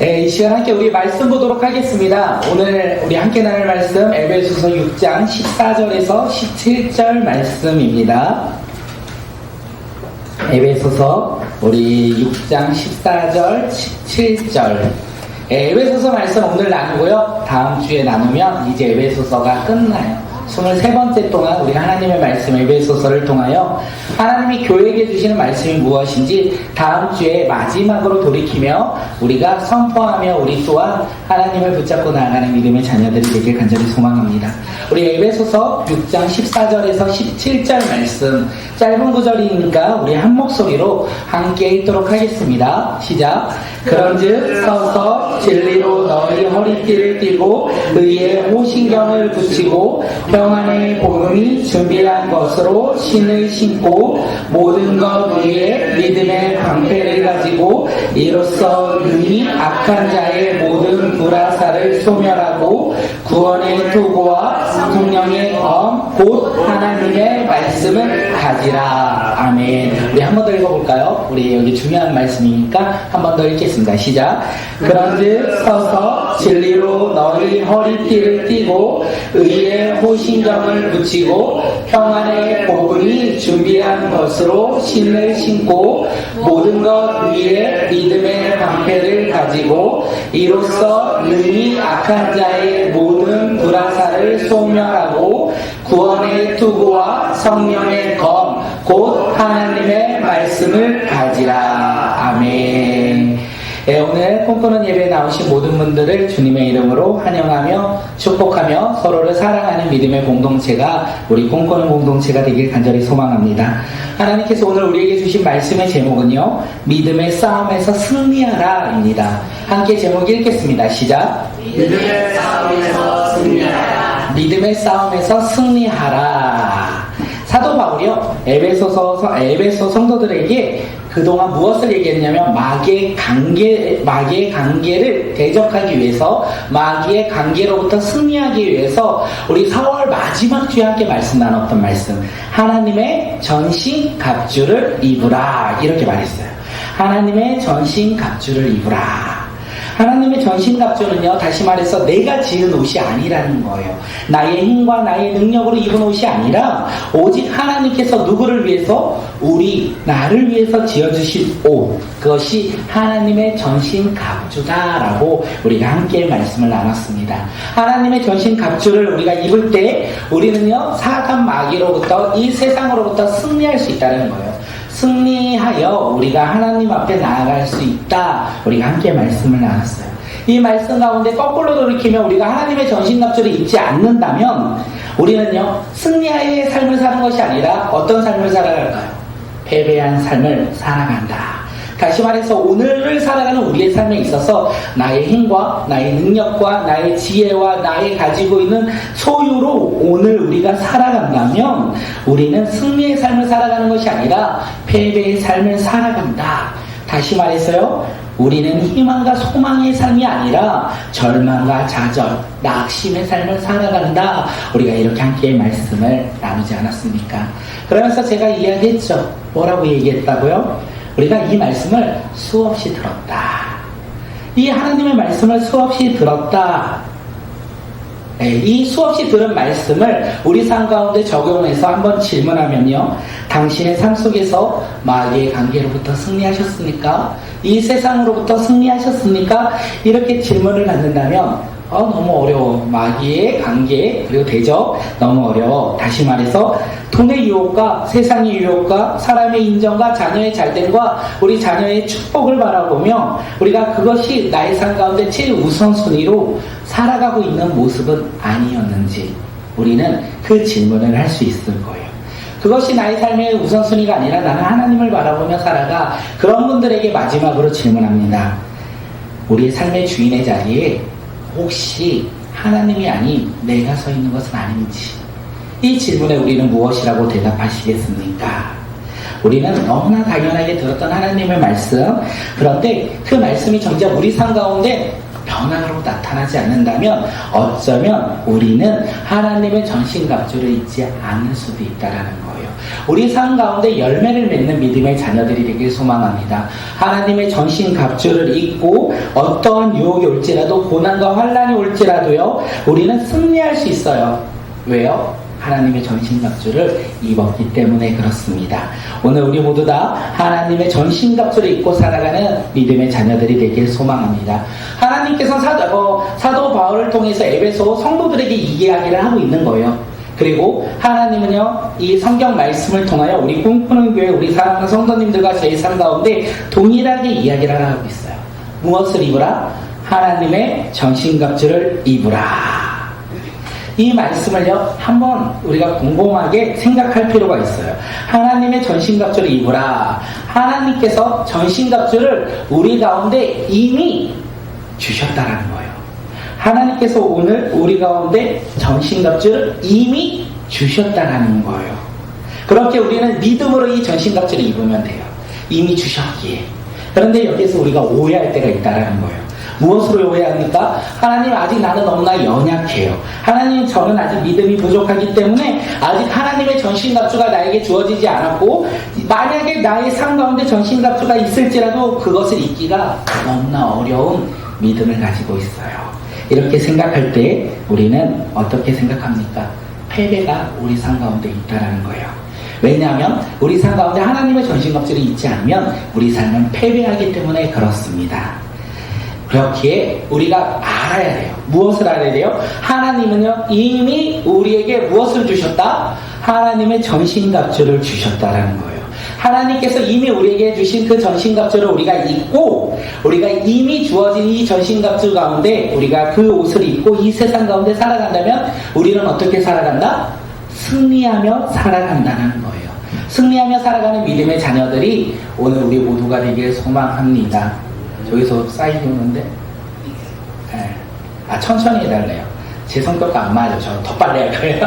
이 시간 함께 우리 말씀 보도록 하겠습니다. 오늘 우리 함께 나눌 말씀 에베소서 6장 14절에서 17절 말씀입니다. 에베소서 우리 6장 14절 17절 에베소서 말씀 오늘 나누고요. 다음 주에 나누면 이제 에베소서가 끝나요. 23번째 동안 우리 하나님의 말씀 에베소서를 통하여 하나님이 교회에게 주시는 말씀이 무엇인지 다음 주에 마지막으로 돌이키며 우리가 선포하며 우리 또한 하나님을 붙잡고 나아가는 믿음의 자녀들이 되길 간절히 소망합니다. 우리 에베소서 6장 14절에서 17절 말씀 짧은 구절이니까 우리 한 목소리로 함께 읽도록 하겠습니다. 시작. 그런즉 서서 진리로 너희 허리띠를 띠고 의의 호신경을 붙이고 평안의 복음이 준비한 것으로 신을 신고 모든 것 위에 믿음의 방패를 가지고 이로써 능히 악한 자의 모든 불화살을 소멸하고 구원의 도구와 성령의 검 곧 하나님의 말씀을 가지라. 아멘. 우리 한 번 더 읽어볼까요? 우리 여기 중요한 말씀이니까 한 번 더 읽겠습니다. 시작. 그런즉 서서 진리로 너희 허리띠를 띠고 의의 호신경을 붙이고 평안의 복음이 준비한 것으로 신을 신고 모든 것 위에 믿음의 방패를 가지고 이로써 능히 악한 자의 모든 불화살을 소멸하고 구원의 투구와 성령의 검 곧 하나님의 말씀을 가지라. 아멘. 오늘 꿈꾸는 예배에 나오신 모든 분들을 주님의 이름으로 환영하며 축복하며 서로를 사랑하는 믿음의 공동체가 우리 꿈꾸는 공동체가 되길 간절히 소망합니다. 하나님께서 오늘 우리에게 주신 말씀의 제목은요, 믿음의 싸움에서 승리하라 입니다. 함께 제목 읽겠습니다. 시작. 믿음의 싸움에서 승리하라. 믿음의 싸움에서 승리하라. 사도 바울이요, 에베소 성도들에게 그동안 무엇을 얘기했냐면 마귀의 관계를 대적하기 위해서, 마귀의 관계로부터 승리하기 위해서 우리 4월 마지막 주에 함께 말씀 나눴던 말씀, 하나님의 전신 갑주를 입으라, 이렇게 말했어요. 하나님의 전신 갑주를 입으라. 하나님의 전신갑주는요, 다시 말해서 내가 지은 옷이 아니라는 거예요. 나의 힘과 나의 능력으로 입은 옷이 아니라 오직 하나님께서 누구를 위해서? 나를 위해서 지어주신 옷, 그것이 하나님의 전신갑주다라고 우리가 함께 말씀을 나눴습니다. 하나님의 전신갑주를 우리가 입을 때 우리는요, 사단 마귀로부터, 이 세상으로부터 승리할 수 있다는 거예요. 승리하여 우리가 하나님 앞에 나아갈 수 있다. 우리가 함께 말씀을 나눴어요. 이 말씀 가운데 거꾸로 돌이키면 우리가 하나님의 전신갑주를 입지 않는다면 우리는요, 승리하의 삶을 사는 것이 아니라 어떤 삶을 살아갈까요? 패배한 삶을 살아간다. 다시 말해서 오늘을 살아가는 우리의 삶에 있어서 나의 힘과 나의 능력과 나의 지혜와 나의 가지고 있는 소유로 오늘 우리가 살아간다면 우리는 승리의 삶을 살아가는 것이 아니라 패배의 삶을 살아간다. 다시 말해서요, 우리는 희망과 소망의 삶이 아니라 절망과 좌절, 낙심의 삶을 살아간다. 우리가 이렇게 함께 말씀을 나누지 않았습니까? 그러면서 제가 이야기했죠. 뭐라고 얘기했다고요? 우리가 이 말씀을 수없이 들었다. 이 하나님의 말씀을 수없이 들었다. 이 수없이 들은 말씀을 우리 삶 가운데 적용해서 한번 질문하면요, 당신의 삶 속에서 마귀의 관계로부터 승리하셨습니까? 이 세상으로부터 승리하셨습니까? 이렇게 질문을 받는다면 너무 어려워. 마귀의 관계 그리고 대적 너무 어려워. 다시 말해서 돈의 유혹과 세상의 유혹과 사람의 인정과 자녀의 잘됨과 우리 자녀의 축복을 바라보며 우리가 그것이 나의 삶 가운데 제일 우선순위로 살아가고 있는 모습은 아니었는지 우리는 그 질문을 할 수 있을 거예요. 그것이 나의 삶의 우선순위가 아니라 나는 하나님을 바라보며 살아가. 그런 분들에게 마지막으로 질문합니다. 우리의 삶의 주인의 자리에 혹시 하나님이 아닌 내가 서 있는 것은 아닌지, 이 질문에 우리는 무엇이라고 대답하시겠습니까? 우리는 너무나 당연하게 들었던 하나님의 말씀, 그런데 그 말씀이 정작 우리 삶 가운데 변화로 나타나지 않는다면 어쩌면 우리는 하나님의 전신갑주를 입지 않을 수도 있다라는 거예요. 우리 삶 가운데 열매를 맺는 믿음의 자녀들이 되길 소망합니다. 하나님의 전신갑주를 입고 어떠한 유혹이 올지라도 고난과 환난이 올지라도요, 우리는 승리할 수 있어요. 왜요? 하나님의 전신갑주를 입었기 때문에 그렇습니다. 오늘 우리 모두 다 하나님의 전신갑주를 입고 살아가는 믿음의 자녀들이 되길 소망합니다. 하나님께서 사도 바울을 통해서 에베소 성도들에게 이 이야기를 하고 있는 거예요. 그리고 하나님은요, 이 성경 말씀을 통하여 우리 꿈꾸는 교회, 우리 사랑하는 성도님들과 저희 삶 가운데 동일하게 이야기를 하고 있어요. 무엇을 입으라? 하나님의 전신갑주를 입으라. 이 말씀을요, 한번 우리가 곰곰하게 생각할 필요가 있어요. 하나님의 전신갑주를 입으라. 하나님께서 전신갑주를 우리 가운데 이미 주셨다라는 거예요. 하나님께서 오늘 우리 가운데 전신갑주를 이미 주셨다라는 거예요. 그렇게 우리는 믿음으로 이 전신갑주를 입으면 돼요. 이미 주셨기에. 그런데 여기서 우리가 오해할 때가 있다라는 거예요. 무엇으로 오해합니까? 하나님, 아직 나는 너무나 연약해요. 하나님, 저는 아직 믿음이 부족하기 때문에 아직 하나님의 전신갑주가 나에게 주어지지 않았고, 만약에 나의 삶 가운데 전신갑주가 있을지라도 그것을 입기가 너무나 어려운 믿음을 가지고 있어요. 이렇게 생각할 때 우리는 어떻게 생각합니까? 패배가 우리 삶 가운데 있다라는 거예요. 왜냐하면 우리 삶 가운데 하나님의 전신갑주를 입지 않으면 우리 삶은 패배하기 때문에 그렇습니다. 그렇기에 우리가 알아야 돼요. 무엇을 알아야 돼요? 하나님은요, 이미 우리에게 무엇을 주셨다? 하나님의 전신갑주를 주셨다라는 거예요. 하나님께서 이미 우리에게 주신 그 전신갑주를 우리가 입고, 우리가 이미 주어진 이 전신갑주 가운데 우리가 그 옷을 입고 이 세상 가운데 살아간다면 우리는 어떻게 살아간다? 승리하며 살아간다는 거예요. 승리하며 살아가는 믿음의 자녀들이 오늘 우리 모두가 되길 소망합니다. 여기서 사인이 오는데, 네. 천천히 해달래요. 제 성격과 안 맞아요. 저 더 빨리 할 거예요.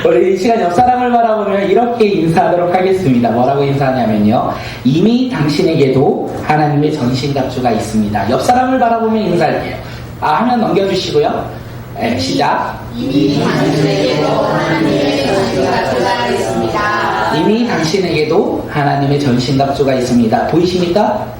우리 이 시간 옆 사람을 바라보면 이렇게 인사하도록 하겠습니다. 뭐라고 인사하냐면요, 이미 당신에게도 하나님의 전신갑주가 있습니다. 옆 사람을 바라보면 인사할게요. 하면 넘겨주시고요. 네, 시작. 이미 당신에게도 하나님의 전신갑주가 있습니다. 이미 당신에게도 하나님의 전신갑주가 있습니다. 보이십니까?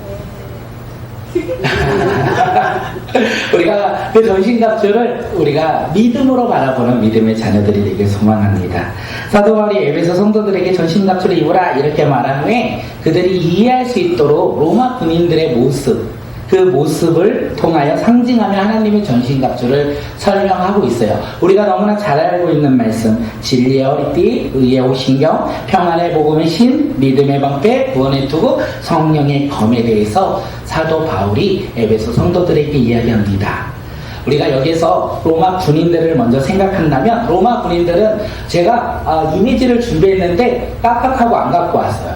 우리가 그 전신갑주를 우리가 믿음으로 바라보는 믿음의 자녀들이 되길 소망합니다. 사도 바울이 에베소 성도들에게 전신갑주를 입으라 이렇게 말한 후에 그들이 이해할 수 있도록 로마 군인들의 모습, 그 모습을 통하여 상징하며 하나님의 전신갑주를 설명하고 있어요. 우리가 너무나 잘 알고 있는 말씀, 진리의 허리띠, 의의 오신경, 평안의 복음의 신, 믿음의 방패, 구원의 투구, 성령의 검에 대해서 사도 바울이 에베소 성도들에게 이야기합니다. 우리가 여기서 로마 군인들을 먼저 생각한다면, 로마 군인들은 제가 이미지를 준비했는데 깜빡하고 안 갖고 왔어요.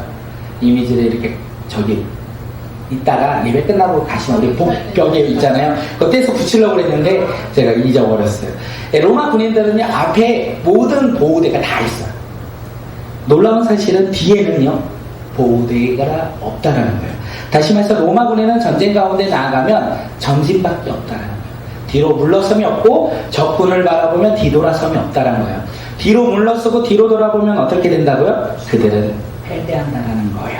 이미지를 이렇게 이따가 예배 끝나고 가시면 우리 벽에 있잖아요. 그때서 붙이려고 했는데 제가 잊어버렸어요. 로마 군인들은요, 앞에 모든 보호대가 다 있어요. 놀라운 사실은 뒤에는요, 보호대가 없다라는 거예요. 다시 말해서 로마 군인은 전쟁 가운데 나아가면 전진밖에 없다라는 거예요. 뒤로 물러섬이 없고 적군을 바라보면 뒤돌아섬이 없다라는 거예요. 뒤로 물러서고 뒤로 돌아보면 어떻게 된다고요? 그들은 패배한다라는 거예요.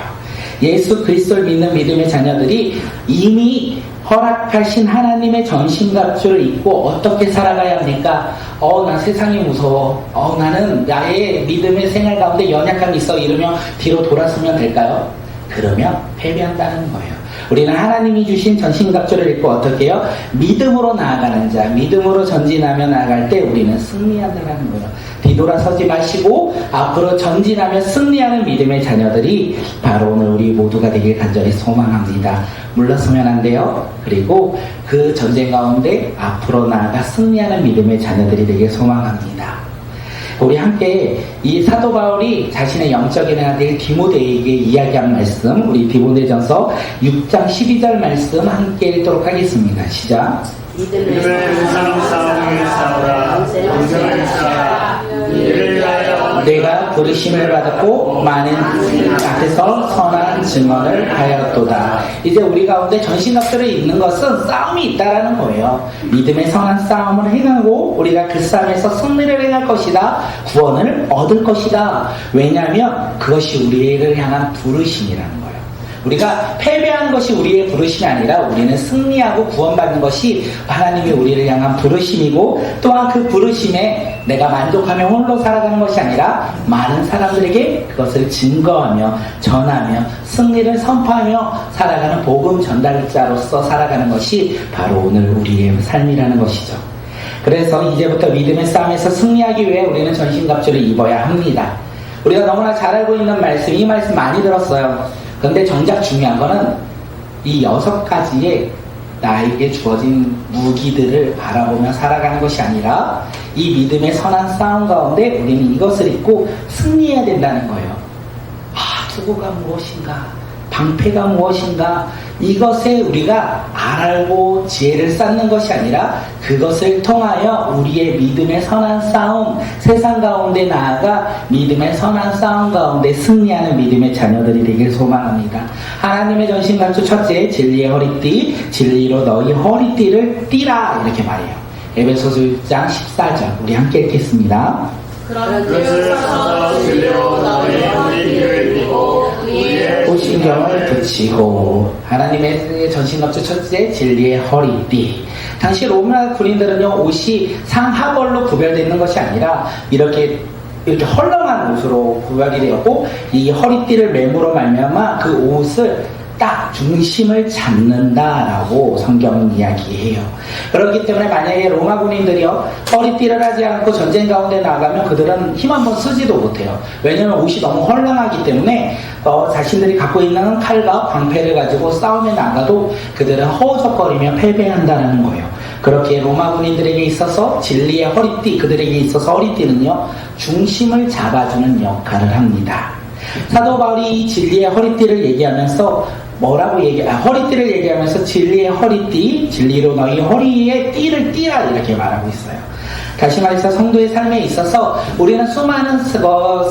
예수 그리스도를 믿는 믿음의 자녀들이 이미 허락하신 하나님의 전신갑주를 입고 어떻게 살아가야 합니까? 나 세상이 무서워. 나는 나의 믿음의 생활 가운데 연약함이 있어. 이러면 뒤로 돌아서면 될까요? 그러면 패배한다는 거예요. 우리는 하나님이 주신 전신갑주를 입고 어떻게 해요? 믿음으로 나아가는 자, 믿음으로 전진하며 나아갈 때 우리는 승리한다는 거예요. 뒤돌아서지 마시고 앞으로 전진하며 승리하는 믿음의 자녀들이 바로 오늘 우리 모두가 되길 간절히 소망합니다. 물러서면 안 돼요. 그리고 그 전쟁 가운데 앞으로 나아가 승리하는 믿음의 자녀들이 되길 소망합니다. 우리 함께 이 사도 바울이 자신의 영적인 아들 디모데에게 이야기한 말씀, 우리 디모데전서 6장 12절 말씀 함께 읽도록 하겠습니다. 시작. 믿음의 무상 싸움을 싸우라. 용서를 싸라. 이를 위하여 내가 부르심을 받았고 많은 앞에서 선한 증언을 하였도다. 이제 우리 가운데 전신갑주를 입는 것은 싸움이 있다라는 거예요. 믿음의 선한 싸움을 행하고 우리가 그 싸움에서 승리를 행할 것이다. 구원을 얻을 것이다. 왜냐하면 그것이 우리를 향한 부르심이라는 거예요. 우리가 패배하는 것이 우리의 부르심이 아니라 우리는 승리하고 구원받는 것이 하나님이 우리를 향한 부르심이고, 또한 그 부르심에 내가 만족하며 홀로 살아가는 것이 아니라 많은 사람들에게 그것을 증거하며 전하며 승리를 선포하며 살아가는 복음 전달자로서 살아가는 것이 바로 오늘 우리의 삶이라는 것이죠. 그래서 이제부터 믿음의 싸움에서 승리하기 위해 우리는 전신갑주를 입어야 합니다. 우리가 너무나 잘 알고 있는 말씀, 이 말씀 많이 들었어요. 그런데 정작 중요한 거는 이 6가지의 나에게 주어진 무기들을 바라보며 살아가는 것이 아니라 이 믿음의 선한 싸움 가운데 우리는 이것을 입고 승리해야 된다는 거예요. 투구가 무엇인가? 방패가 무엇인가? 이것에 우리가 알고 지혜를 쌓는 것이 아니라 그것을 통하여 우리의 믿음의 선한 싸움, 세상 가운데 나아가 믿음의 선한 싸움 가운데 승리하는 믿음의 자녀들이 되길 소망합니다. 하나님의 전신갑주 첫째, 진리의 허리띠, 진리로 너희 허리띠를 띠라, 이렇게 말해요. 에베소서 6장 14절 우리 함께 읽겠습니다. 그런 뜻을 써서 진리로 너희 허리띠를 띠고 신경을 붙이고. 하나님의 전신갑주 첫째, 진리의 허리띠. 당시 로마 군인들은요, 옷이 상하벌로 구별되는 것이 아니라 이렇게 헐렁한 옷으로 구별이 되었고, 이 허리띠를 매무로 말미암아 그 옷을 딱 중심을 잡는다라고 성경은 이야기해요. 그렇기 때문에 만약에 로마 군인들이요, 허리띠를 하지 않고 전쟁 가운데 나가면 그들은 힘 한번 쓰지도 못해요. 왜냐하면 옷이 너무 헐렁하기 때문에 자신들이 갖고 있는 칼과 방패를 가지고 싸움에 나가도 그들은 허우적거리며 패배한다는 거예요. 그렇게 로마 군인들에게 있어서 진리의 허리띠, 그들에게 있어서 허리띠는요, 중심을 잡아주는 역할을 합니다. 사도 바울이 이 진리의 허리띠를 얘기하면서 허리띠를 얘기하면서 진리의 허리띠, 진리로 너희 허리에 띠를 띠라, 이렇게 말하고 있어요. 다시 말해서 성도의 삶에 있어서 우리는 수많은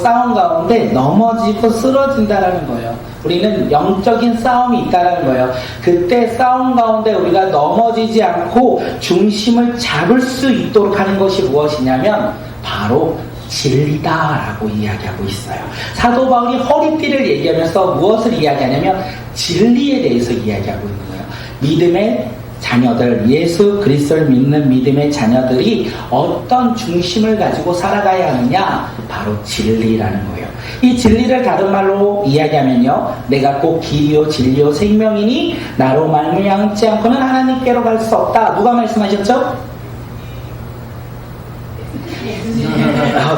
싸움 가운데 넘어지고 쓰러진다라는 거예요. 우리는 영적인 싸움이 있다라는 거예요. 그때 싸움 가운데 우리가 넘어지지 않고 중심을 잡을 수 있도록 하는 것이 무엇이냐면 바로 진리다라고 이야기하고 있어요. 사도 바울이 허리띠를 얘기하면서 무엇을 이야기하냐면 진리에 대해서 이야기하고 있는 거예요. 믿음의 자녀들, 예수 그리스도를 믿는 믿음의 자녀들이 어떤 중심을 가지고 살아가야 하느냐? 바로 진리라는 거예요. 이 진리를 다른 말로 이야기하면요, 내가 꼭 길이요 진리요 생명이니 나로 말미암지 않고는 하나님께로 갈 수 없다. 누가 말씀하셨죠?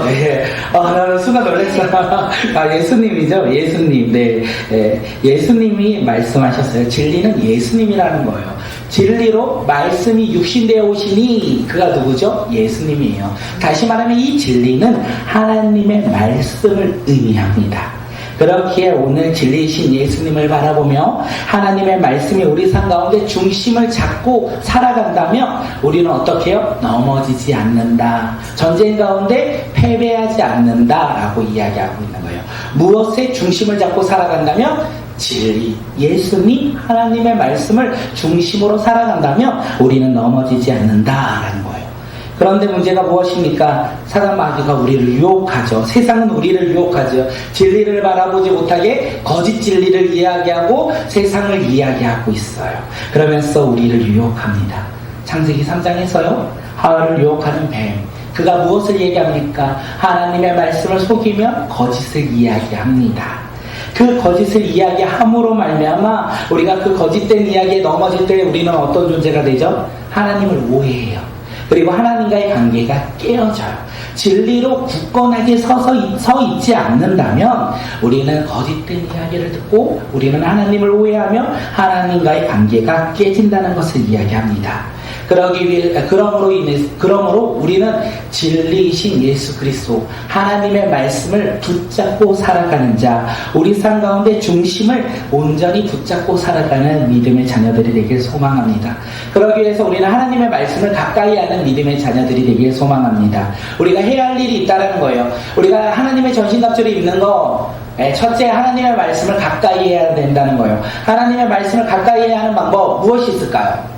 네. 나는 순간 놀랐어요. 예수님이죠. 예수님. 네. 예수님이 말씀하셨어요. 진리는 예수님이라는 거예요. 진리로 말씀이 육신되어 오시니 그가 누구죠? 예수님이에요. 다시 말하면 이 진리는 하나님의 말씀을 의미합니다. 그렇기에 오늘 진리이신 예수님을 바라보며 하나님의 말씀이 우리 삶 가운데 중심을 잡고 살아간다면 우리는 어떻게 해요? 넘어지지 않는다. 전쟁 가운데 패배하지 않는다라고 이야기하고 있는 거예요. 무엇에 중심을 잡고 살아간다면 진리, 예수님, 하나님의 말씀을 중심으로 살아간다면 우리는 넘어지지 않는다라는 거예요. 그런데 문제가 무엇입니까? 사단 마귀가 우리를 유혹하죠. 세상은 우리를 유혹하죠. 진리를 바라보지 못하게 거짓 진리를 이야기하고 세상을 이야기하고 있어요. 그러면서 우리를 유혹합니다. 창세기 3장에서요, 하와를 유혹하는 뱀, 그가 무엇을 얘기합니까? 하나님의 말씀을 속이며 거짓을 이야기합니다. 그 거짓을 이야기함으로 말미암아 우리가 그 거짓된 이야기에 넘어질 때 우리는 어떤 존재가 되죠? 하나님을 오해해요. 그리고 하나님과의 관계가 깨어져요. 진리로 굳건하게 서 있지 않는다면 우리는 거짓된 이야기를 듣고 우리는 하나님을 오해하며 하나님과의 관계가 깨진다는 것을 이야기합니다. 그러므로 우리는 진리이신 예수 그리스도 하나님의 말씀을 붙잡고 살아가는 자, 우리 삶 가운데 중심을 온전히 붙잡고 살아가는 믿음의 자녀들이 되길 소망합니다. 그러기 위해서 우리는 하나님의 말씀을 가까이 하는 믿음의 자녀들이 되길 소망합니다. 우리가 해야 할 일이 있다는 거예요. 우리가 하나님의 전신갑주를 입는 거, 첫째, 하나님의 말씀을 가까이 해야 된다는 거예요. 하나님의 말씀을 가까이 해야 하는 방법 무엇이 있을까요?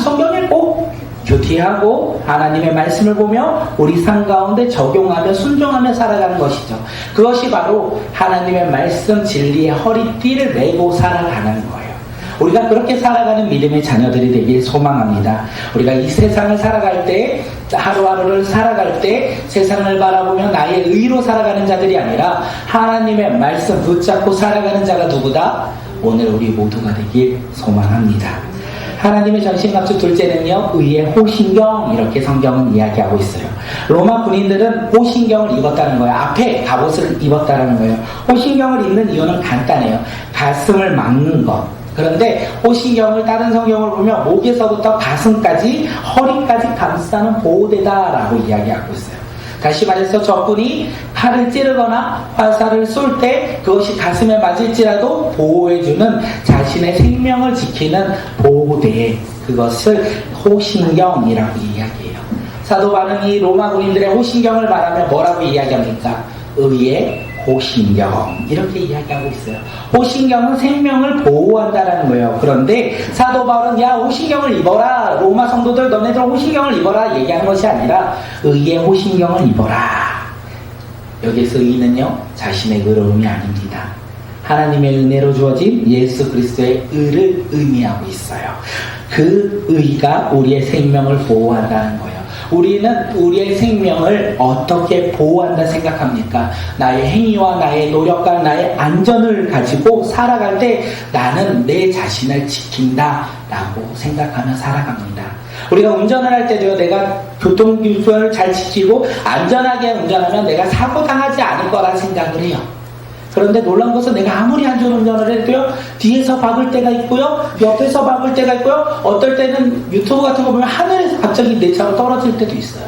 성경을 꼭 교티하고 하나님의 말씀을 보며 우리 삶 가운데 적용하며 순종하며 살아가는 것이죠. 그것이 바로 하나님의 말씀 진리의 허리띠를 메고 살아가는 거예요. 우리가 그렇게 살아가는 믿음의 자녀들이 되길 소망합니다. 우리가 이 세상을 살아갈 때, 하루하루를 살아갈 때 세상을 바라보며 나의 의로 살아가는 자들이 아니라 하나님의 말씀 붙잡고 살아가는 자가 누구다? 오늘 우리 모두가 되길 소망합니다. 하나님의 전신갑주 둘째는요, 의의 호신경, 이렇게 성경은 이야기하고 있어요. 로마 군인들은 호신경을 입었다는 거예요. 앞에 갑옷을 입었다는 거예요. 호신경을 입는 이유는 간단해요. 가슴을 막는 것. 그런데 호신경을 다른 성경을 보면 목에서부터 가슴까지, 허리까지 감싸는 보호대다라고 이야기하고 있어요. 다시 말해서 적군이 칼을 찌르거나 화살을 쏠 때 그것이 가슴에 맞을지라도 보호해주는 자신의 생명을 지키는 보호대, 그것을 호신경이라고 이야기해요. 사도 바울이 로마 군인들의 호신경을 말하며 뭐라고 이야기합니까? 의의 호신경, 이렇게 이야기하고 있어요. 호신경은 생명을 보호한다라는 거예요. 그런데 사도 바울은 야, 호신경을 입어라, 로마 성도들 너네들 호신경을 입어라 얘기하는 것이 아니라 의의 호신경을 입어라. 여기서 의는요, 자신의 의로움이 아닙니다. 하나님의 은혜로 주어진 예수 그리스도의 의를 의미하고 있어요. 그 의가 우리의 생명을 보호한다는 거예요. 우리는 우리의 생명을 어떻게 보호한다 생각합니까? 나의 행위와 나의 노력과 나의 안전을 가지고 살아갈 때 나는 내 자신을 지킨다 라고 생각하며 살아갑니다. 우리가 운전을 할 때도요, 내가 교통규칙을 잘 지키고 안전하게 운전하면 내가 사고 당하지 않을 거라 생각을 해요. 그런데 놀라운 것은 내가 아무리 안전 운전을 해도요, 뒤에서 박을 때가 있고요, 옆에서 박을 때가 있고요, 어떨 때는 유튜브 같은 거 보면 하늘에서 갑자기 내 차가 떨어질 때도 있어요.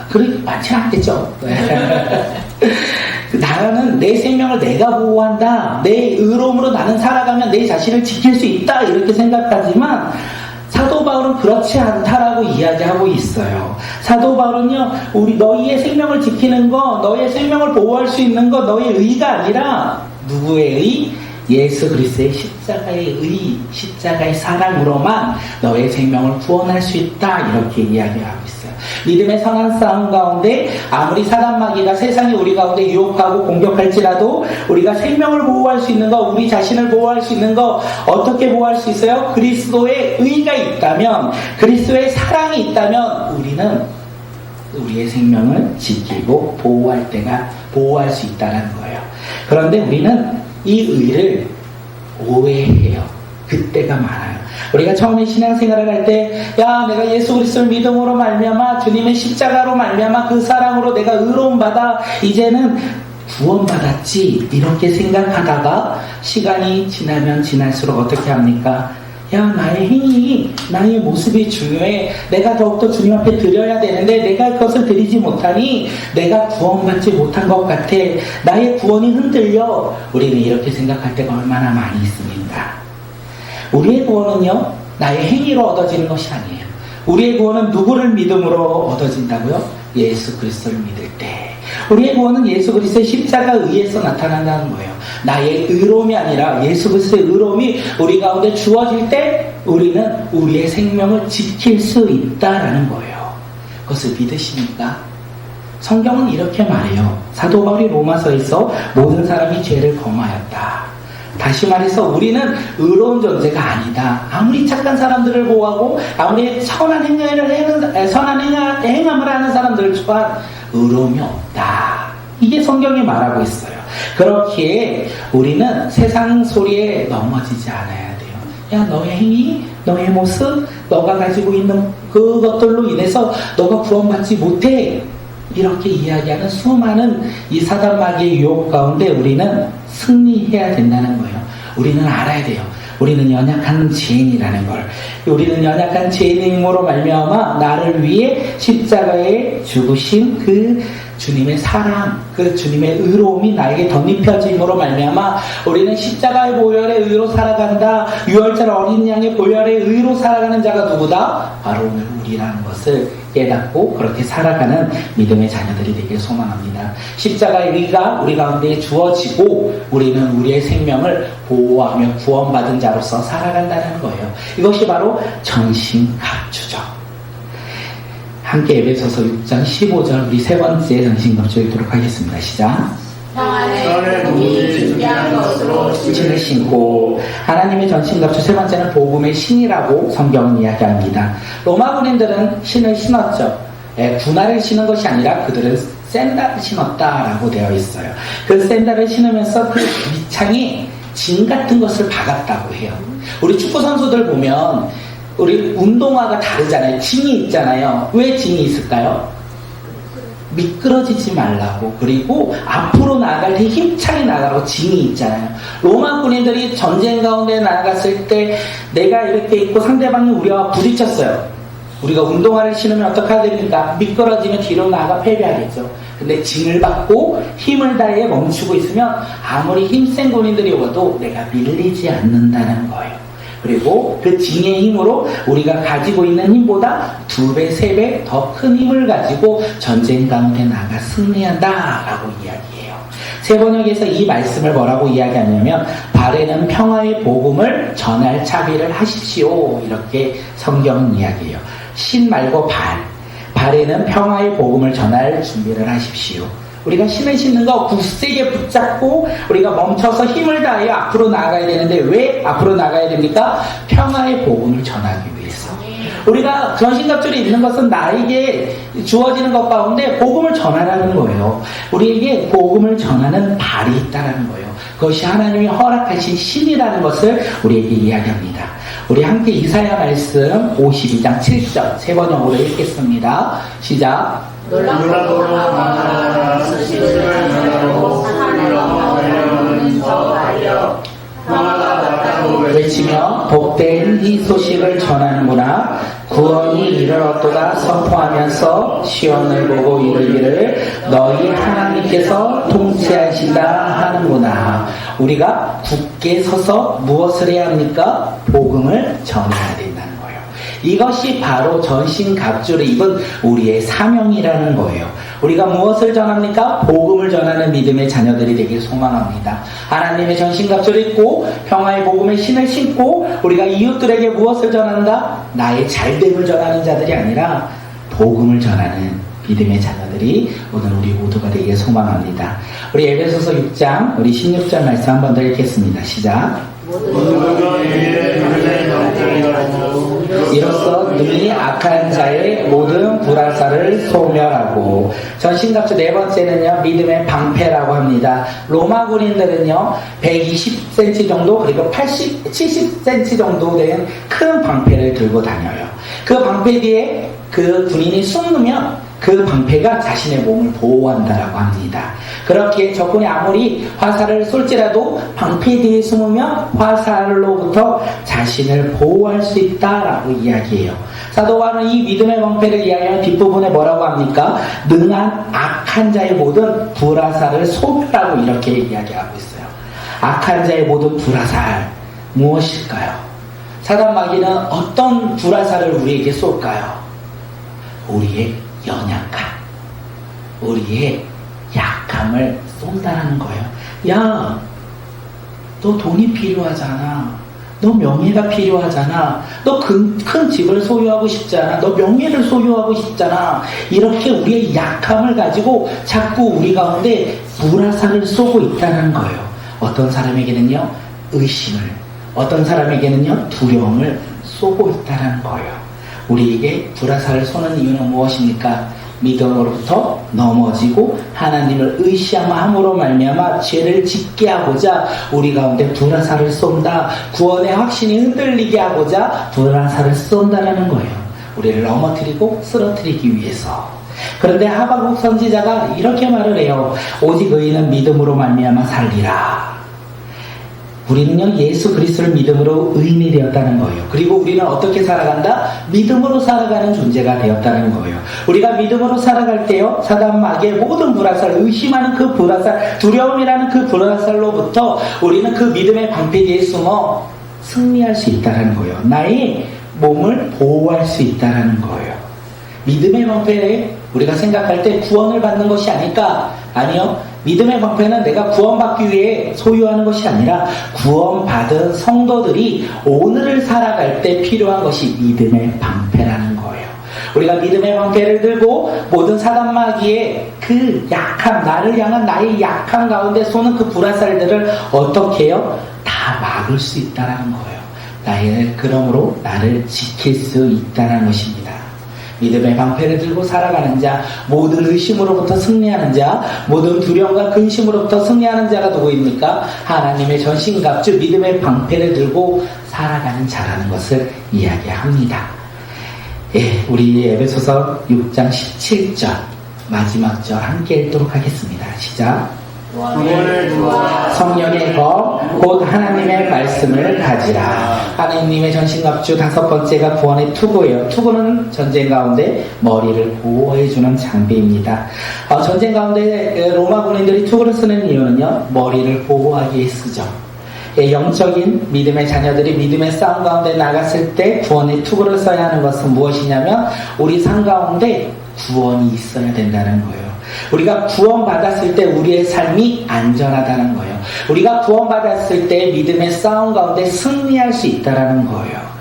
그렇게 많지 않겠죠. 나는 내 생명을 내가 보호한다, 내 의로움으로 나는 살아가면 내 자신을 지킬 수 있다, 이렇게 생각하지만 사도 바울은 그렇지 않다라고 이야기하고 있어요. 사도 바울은요, 너희의 생명을 지키는 거, 너희의 생명을 보호할 수 있는 거, 너희의 의가 아니라 누구의 의? 예수 그리스도의 십자가의 의, 십자가의 사랑으로만 너의 생명을 구원할 수 있다, 이렇게 이야기하고 있어요. 믿음의 선한 싸움 가운데 아무리 사단 마귀가 세상이 우리 가운데 유혹하고 공격할지라도 우리가 생명을 보호할 수 있는 거, 우리 자신을 보호할 수 있는 거 어떻게 보호할 수 있어요? 그리스도의 의가 있다면, 그리스도의 사랑이 있다면 우리는 우리의 생명을 지키고 보호할 수 있다는 거예요. 그런데 우리는 이 의를 오해해요. 그때가 많아요. 우리가 처음에 신앙생활을 할 때, 야, 내가 예수 그리스도를 믿음으로 말미암아 주님의 십자가로 말미암아 그 사랑으로 내가 의로움 받아 이제는 구원받았지, 이렇게 생각하다가 시간이 지나면 지날수록 어떻게 합니까? 야, 나의 행위, 나의 모습이 중요해. 내가 더욱더 주님 앞에 드려야 되는데 내가 그것을 드리지 못하니 내가 구원받지 못한 것 같아. 나의 구원이 흔들려. 우리는 이렇게 생각할 때가 얼마나 많이 있습니까? 우리의 구원은요, 나의 행위로 얻어지는 것이 아니에요. 우리의 구원은 누구를 믿음으로 얻어진다고요? 예수 그리스도를 믿을 때. 우리의 구원은 예수 그리스도의 십자가 의에서 나타난다는 거예요. 나의 의로움이 아니라 예수 그리스도의 의로움이 우리 가운데 주어질 때 우리는 우리의 생명을 지킬 수 있다라는 거예요. 그것을 믿으십니까? 성경은 이렇게 말해요. 사도 바울이 로마서에서 모든 사람이 죄를 범하였다. 다시 말해서 우리는 의로운 존재가 아니다. 아무리 착한 사람들을 보호하고 아무리 선한 행함을 하는 사람들 또한 의로움이 없다. 이게 성경이 말하고 있어요. 그렇기에 우리는 세상 소리에 넘어지지 않아야 돼요. 야, 너의 행위, 너의 모습, 너가 가지고 있는 그것들로 인해서 너가 구원받지 못해, 이렇게 이야기하는 수많은 이 사단 마귀의 유혹 가운데 우리는 승리해야 된다는 거예요. 우리는 알아야 돼요. 우리는 연약한 죄인이라는 걸, 우리는 연약한 죄인임으로 말미암아 나를 위해 십자가에 죽으신 그 주님의 사랑, 그 주님의 의로움이 나에게 덧입혀짐으로 말미암아 우리는 십자가의 보혈의 의로 살아간다. 유월절 어린 양의 보혈의 의로 살아가는 자가 누구다? 바로 우리라는 것을 깨닫고 그렇게 살아가는 믿음의 자녀들이 되길 소망합니다. 십자가의 의가 우리 가운데 주어지고 우리는 우리의 생명을 보호하며 구원받은 자로서 살아간다는 거예요. 이것이 바로 전신갑주죠. 함께 에베소서 6장 15절 우리 세 번째 전신갑주 읽도록 하겠습니다. 시작. 평안의 몸이 준비한 것으로 신을 신고, 하나님의 전신갑주 세 번째는 복음의 신이라고 성경은 이야기합니다. 로마 군인들은 신을 신었죠. 군화를 신은 것이 아니라 그들은 샌들을 신었다라고 되어 있어요. 그 샌들을 신으면서 그 밑창이 진 같은 것을 박았다고 해요. 우리 축구 선수들 보면 우리 운동화가 다르잖아요. 징이 있잖아요. 왜 징이 있을까요? 미끄러지지 말라고, 그리고 앞으로 나아갈 때 힘차게 나가라고 징이 있잖아요. 로마 군인들이 전쟁 가운데 나아갔을 때 내가 이렇게 있고 상대방이 우리와 부딪혔어요. 우리가 운동화를 신으면 어떻게 해야 됩니까? 미끄러지면 뒤로 나아가 패배하겠죠. 근데 징을 받고 힘을 다해 멈추고 있으면 아무리 힘센 군인들이 오도 내가 밀리지 않는다는 거예요. 그리고 그 징의 힘으로 우리가 가지고 있는 힘보다 2배, 3배 더 큰 힘을 가지고 전쟁 가운데 나가 승리한다라고 이야기해요. 세번역에서 이 말씀을 뭐라고 이야기하냐면 발에는 평화의 복음을 전할 차비를 하십시오, 이렇게 성경은 이야기해요. 신 말고 발에는 평화의 복음을 전할 준비를 하십시오. 우리가 신을 신는 거 굳세게 붙잡고 우리가 멈춰서 힘을 다해 앞으로 나가야 되는데 왜 앞으로 나가야 됩니까? 평화의 복음을 전하기 위해서. 우리가 전신갑주를 입는 것은 나에게 주어지는 것 가운데 복음을 전하라는 거예요. 우리에게 복음을 전하는 발이 있다는 거예요. 그것이 하나님이 허락하신 신이라는 것을 우리에게 이야기합니다. 우리 함께 이사야 말씀 52장 7절 세 번역으로 읽겠습니다. 시작. 놀랍도록 많아 수식을 전하고 하늘로 저 달려 평화가 왔다고 외치며 복된 이 소식을 전하는구나. 구원이 이르렀도다 선포하면서 시온을 보고 이르기를 너희 하나님께서 통치하신다 하는구나. 우리가 굳게 서서 무엇을 해야 합니까? 복음을 전해야 된다는 거예요. 이것이 바로 전신갑주를 입은 우리의 사명이라는 거예요. 우리가 무엇을 전합니까? 복음을 전하는 믿음의 자녀들이 되길 소망합니다. 하나님의 전신갑주를 입고 평화의 복음의 신을 신고 우리가 이웃들에게 무엇을 전한다? 나의 잘됨을 전하는 자들이 아니라 복음을 전하는 믿음의 자녀들이 오늘 우리 모두가 되길 소망합니다. 우리 에베소서 6장 우리 16절 말씀 한 번 더 읽겠습니다. 시작. 이로써 능히 악한 자의 모든 불화살을 소멸하고. 전신갑주 네 번째는요, 믿음의 방패라고 합니다. 로마 군인들은요 120cm 정도 그리고 70cm 정도 된 큰 방패를 들고 다녀요. 그 방패 뒤에 그 군인이 숨으면 그 방패가 자신의 몸을 보호한다라고 합니다. 그렇게 적군이 아무리 화살을 쏠지라도 방패 뒤에 숨으면 화살로부터 자신을 보호할 수 있다라고 이야기해요. 사도 바울은 이 믿음의 방패를 이야기하는 뒷부분에 뭐라고 합니까? 능한 악한 자의 모든 불화살을 소멸하고 이렇게 이야기하고 있어요. 악한 자의 모든 불화살 무엇일까요? 사단 마귀는 어떤 불화살을 우리에게 쏠까요? 우리의 연약함, 우리의 약함을 쏜다는 거예요. 야, 너 돈이 필요하잖아. 너 명예가 필요하잖아. 너 큰 집을 소유하고 싶잖아. 너 명예를 소유하고 싶잖아. 이렇게 우리의 약함을 가지고 자꾸 우리 가운데 불화살을 쏘고 있다는 거예요. 어떤 사람에게는요, 의심을, 어떤 사람에게는요, 두려움을 쏘고 있다는 거예요. 우리에게 불화살을 쏘는 이유는 무엇입니까? 믿음으로부터 넘어지고 하나님을 의시함으로 말미암아 죄를 짓게 하고자 우리 가운데 불화살을 쏜다. 구원의 확신이 흔들리게 하고자 불화살을 쏜다는 거예요. 우리를 넘어뜨리고 쓰러뜨리기 위해서. 그런데 하박국 선지자가 이렇게 말을 해요. 오직 의인은 믿음으로 말미암아 살리라. 우리는요, 예수 그리스도를 믿음으로 의인이 되었다는 거예요. 그리고 우리는 어떻게 살아간다? 믿음으로 살아가는 존재가 되었다는 거예요. 우리가 믿음으로 살아갈 때요, 사단 마귀의 모든 불화살, 의심하는 그 불화살, 두려움이라는 그 불화살로부터 우리는 그 믿음의 방패 뒤에 숨어 승리할 수 있다는 거예요. 나의 몸을 보호할 수 있다는 거예요. 믿음의 방패에 우리가 생각할 때 구원을 받는 것이 아닐까? 아니요. 믿음의 방패는 내가 구원받기 위해 소유하는 것이 아니라 구원받은 성도들이 오늘을 살아갈 때 필요한 것이 믿음의 방패라는 거예요. 우리가 믿음의 방패를 들고 모든 사단 마귀의 그 약함, 나를 향한 나의 약함 가운데 쏘는 그 불화살들을 어떻게 해요? 다 막을 수 있다는 거예요. 그러므로 나를 지킬 수 있다는 것입니다. 믿음의 방패를 들고 살아가는 자, 모든 의심으로부터 승리하는 자, 모든 두려움과 근심으로부터 승리하는 자가 누구입니까? 하나님의 전신갑주 믿음의 방패를 들고 살아가는 자라는 것을 이야기합니다. 예, 우리 에베소서 6장 17절 마지막 절 함께 읽도록 하겠습니다. 시작. 구원의 주와 성령의 검, 곧 하나님의 말씀을 가지라. 하나님의 전신갑주 다섯 번째가 구원의 투구예요. 투구는 전쟁 가운데 머리를 보호해주는 장비입니다. 전쟁 가운데 로마 군인들이 투구를 쓰는 이유는요, 머리를 보호하기 위해 쓰죠. 영적인 믿음의 자녀들이 믿음의 싸움 가운데 나갔을 때 구원의 투구를 써야 하는 것은 무엇이냐면 우리 삶 가운데 구원이 있어야 된다는 거예요. 우리가 구원받았을 때 우리의 삶이 안전하다는 거예요. 우리가 구원받았을 때 믿음의 싸움 가운데 승리할 수 있다는 거예요.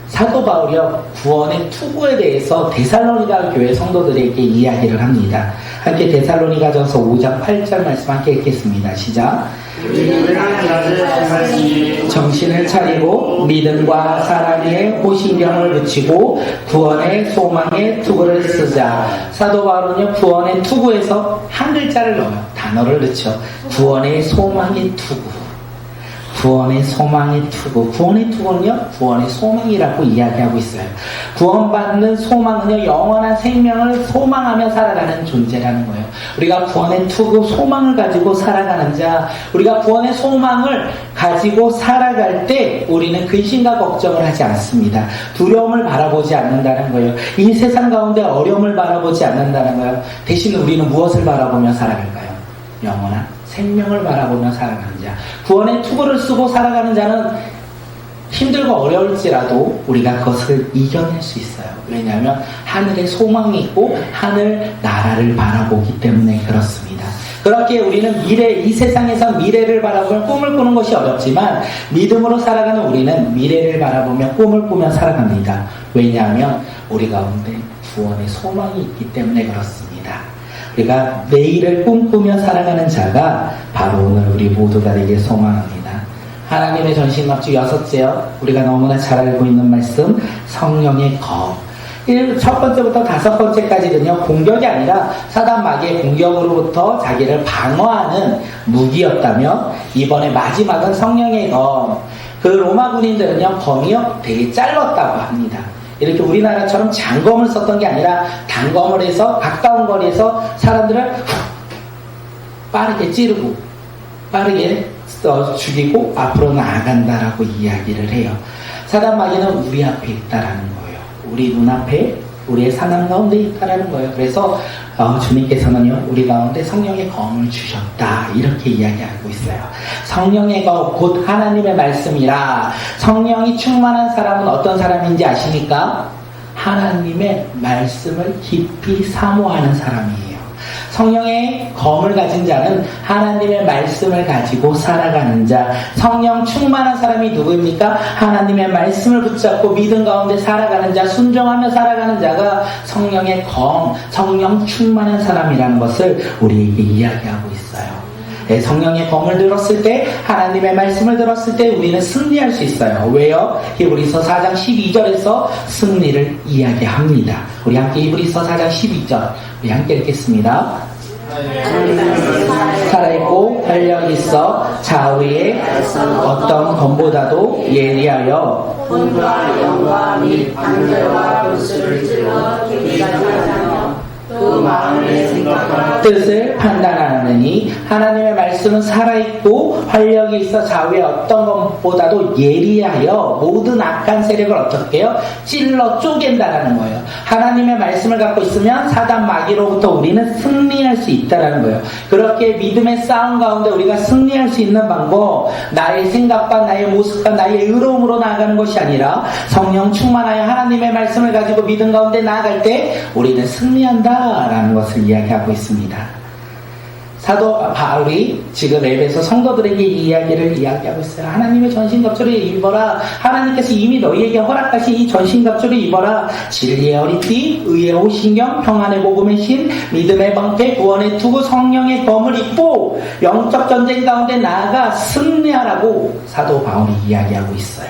사도 바울이요, 구원의 투구에 대해서 데살로니가 교회 성도들에게 이야기를 합니다. 함께 데살로니가전서 5장 8절 말씀 함께 읽겠습니다. 시작. 정신을 차리고 믿음과 사랑의 호신경을 붙이고 구원의 소망의 투구를 쓰자. 사도 바울은요, 구원의 투구에서 한 글자를 넣어요. 단어를 넣죠. 구원의 소망의 투구. 구원의 소망의 투구. 구원의 투구는요, 구원의 소망이라고 이야기하고 있어요. 구원받는 소망은요, 영원한 생명을 소망하며 살아가는 존재라는 거예요. 우리가 구원의 투구, 소망을 가지고 살아가는 자, 우리가 구원의 소망을 가지고 살아갈 때 우리는 근심과 걱정을 하지 않습니다. 두려움을 바라보지 않는다는 거예요. 이 세상 가운데 어려움을 바라보지 않는다는 거예요. 대신 우리는 무엇을 바라보며 살아갈까요? 영원한 생명을 바라보며 살아가는 자. 구원의 투구를 쓰고 살아가는 자는 힘들고 어려울지라도 우리가 그것을 이겨낼 수 있어요. 왜냐하면 하늘에 소망이 있고 하늘 나라를 바라보기 때문에 그렇습니다. 그렇게 우리는 이 세상에서 미래를 바라보며 꿈을 꾸는 것이 어렵지만 믿음으로 살아가는 우리는 미래를 바라보며 꿈을 꾸며 살아갑니다. 왜냐하면 우리 가운데 구원의 소망이 있기 때문에 그렇습니다. 우리가 내일을 꿈꾸며 살아가는 자가 바로 오늘 우리 모두가 되길 소망합니다. 하나님의 전신갑주 6째요. 우리가 너무나 잘 알고 있는 말씀, 성령의 검. 첫 번째부터 5번째까지는요, 공격이 아니라 사단 마귀의 공격으로부터 자기를 방어하는 무기였다며, 이번에 마지막은 성령의 검. 그 로마 군인들은요, 검이요 되게 짧았다고 합니다. 이렇게 우리나라처럼 장검을 썼던 게 아니라 단검을 해서 가까운 거리에서 사람들을 빠르게 찌르고 빠르게 죽이고 앞으로 나아간다라고 이야기를 해요. 사단 마귀는 우리 앞에 있다라는 거예요. 우리 눈앞에 우리의 상황 가운데 있다라는 거예요. 그래서 주님께서는요, 우리 가운데 성령의 검을 주셨다 이렇게 이야기하고 있어요. 성령의 검, 곧 하나님의 말씀이라. 성령이 충만한 사람은 어떤 사람인지 아십니까? 하나님의 말씀을 깊이 사모하는 사람이에요. 성령의 검을 가진 자는 하나님의 말씀을 가지고 살아가는 자. 성령 충만한 사람이 누구입니까? 하나님의 말씀을 붙잡고 믿음 가운데 살아가는 자, 순종하며 살아가는 자가 성령의 검, 성령 충만한 사람이라는 것을 우리에게 이야기하고 있어요. 네, 성령의 검을 들었을 때, 하나님의 말씀을 들었을 때 우리는 승리할 수 있어요. 왜요? 히브리서 4장 12절에서 승리를 이야기합니다. 우리 함께 히브리서 4장 12절 우리 함께 읽겠습니다. 살아있고 활력있어 좌우에 어떤 검보다도 예리하여 혼과 영과 및 관절과 골수를 찔러 죽이기까지 하며 그 마음의 생각과 뜻을 판단하느니 하나님의 말씀은 살아있고 활력이 있어 좌우의 어떤 것보다도 예리하여 모든 악한 세력을 어떻게 해요? 찔러 쪼갠다라는 거예요. 하나님의 말씀을 갖고 있으면 사단 마귀로부터 우리는 승리할 수 있다라는 거예요. 그렇게 믿음의 싸움 가운데 우리가 승리할 수 있는 방법, 나의 생각과 나의 모습과 나의 의로움으로 나아가는 것이 아니라 성령 충만하여 하나님의 말씀을 가지고 믿음 가운데 나아갈 때 우리는 승리한다라는 것을 이야기하고 있습니다. 사도 바울이 지금 에베소 성도들에게 이 이야기를 이야기하고 있어요. 하나님의 전신갑주를 입어라. 하나님께서 이미 너희에게 허락하신 이 전신갑주를 입어라. 진리의 허리띠, 의의 호신경, 평안의 복음의 신, 믿음의 방패, 구원의 투구, 성령의 검을 입고 영적 전쟁 가운데 나아가 승리하라고 사도 바울이 이야기하고 있어요.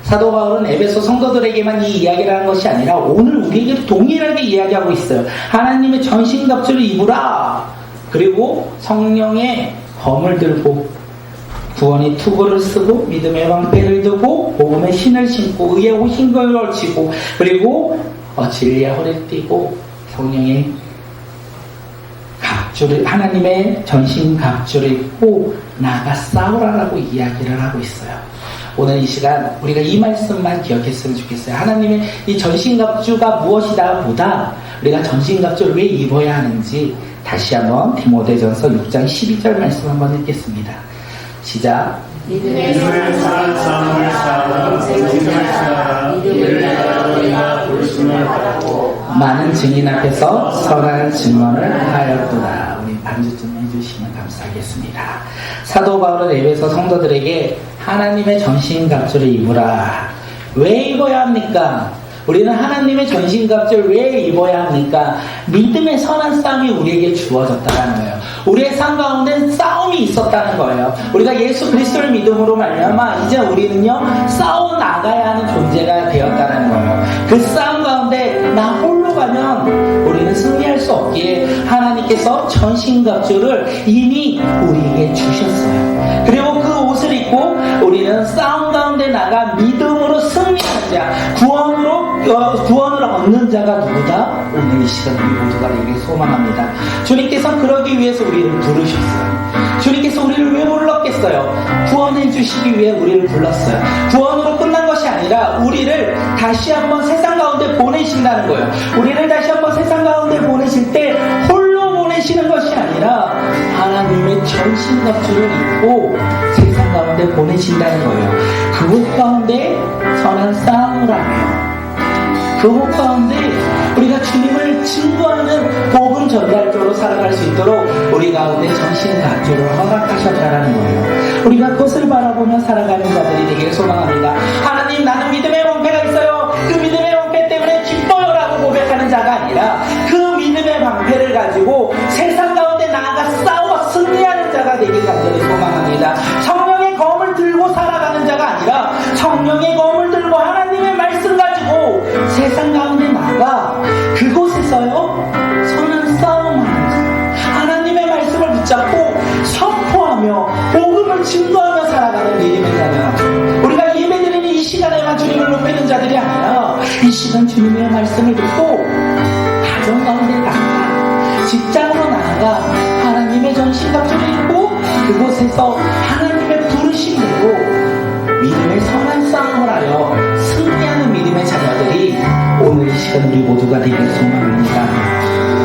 사도 바울은 에베소 성도들에게만 이 이야기를 하는 것이 아니라 오늘 우리에게 동일하게 이야기하고 있어요. 하나님의 전신갑주를 입으라. 그리고 성령의 검을 들고 구원의 투구를 쓰고 믿음의 방패를 들고 복음의 신을 신고 의의 호신경을 걸치고 그리고 진리의 허리를 띠고 성령의 갑주를 하나님의 전신 갑주를 입고 나가 싸우라라고 이야기를 하고 있어요. 오늘 이 시간 우리가 이 말씀만 기억했으면 좋겠어요. 하나님의 이 전신갑주가 무엇이다 보다 우리가 전신갑주를 왜 입어야 하는지 다시 한번 디모데전서 6장 12절 말씀 한번 읽겠습니다. 시작. 믿음의 선한 삶을 살아 생명을 살아 이를 따라 너희가 부르심을 받았고 많은 증인 앞에서 선한 증언을 하였도다. 우리 반주 좀 해주시면 감사하겠습니다. 사도 바울은 에베소 성도들에게 하나님의 전신갑주를 입으라. 왜 입어야 합니까? 우리는 하나님의 전신갑주를 왜 입어야 합니까? 믿음의 선한 싸움이 우리에게 주어졌다는 거예요. 우리의 삶 가운데 싸움이 있었다는 거예요. 우리가 예수 그리스도를 믿음으로 말미암아 이제 우리는요 싸워 나가야 하는 존재가 되었다는 거예요. 그 싸움 가운데 나 홀로 가면 우리는 승리할 수 없기에 하나님께서 전신갑주를 이미 우리에게 주셨어요. 그리고 그 옷을 입고 우리는 싸움 가운데 나가 믿음으로 승리하는 자, 구원을 얻는 자가 누구다? 오늘 이 시간 우리 모두가 되길 소망합니다. 주님께서 그러기 위해서 우리를 부르셨어요. 주님께서 우리를 왜 불렀겠어요? 구원해 주시기 위해 우리를 불렀어요. 구원으로 끝난 것이 아니라 우리를 다시 한번 세상 가운데 보내신다는 거예요. 우리를 다시 한번 세상 가운데 보내실 때 홀로 보내시는 것이 아니라 하나님의 전신갑주를 입고 세상 가운데 보내신다는 거예요. 그곳 가운데 선한 싸움을 하며 그곳 가운데 우리가 주님을 증거하는 복음 전달자로 살아갈 수 있도록 우리 가운데 전신갑주를 허락하셨다는 거예요. 우리가 그것을 바라보며 살아가는 자들이 되기를 소망합니다. 하나님, 나는 믿음의 방패가 있어요. 그 믿음의 방패 때문에 기뻐요 라고 고백하는 자가 아니라 그 믿음의 방패를 가지고 세상 가운데 나아가 싸워 승리하는 자가 되길 간절히 소망합니다. 성령의 검을 들고 살아가는 자가 아니라 성령의 검을 들고 하나님의 말씀 가지고 세상 가운데 나가 그곳에서요 선한 싸움하는 자, 하나님의 말씀을 붙잡고 선포하며 복음을 증거하며 살아가는 믿음의 자들, 우리가 예배드리는 이 시간에만 주님을 높이는 자들이 아니라 이 시간 주님의 말씀을 듣고 가정 가운데 나아가 직장으로 나아가 하나님의 전신갑주를 입고 그곳에서 하나님의 부르심대로 믿음의 선한 싸움을 하여 승리하는 믿음의 자녀들이 오늘 이 시간 우리 모두가 되길 소망합니다.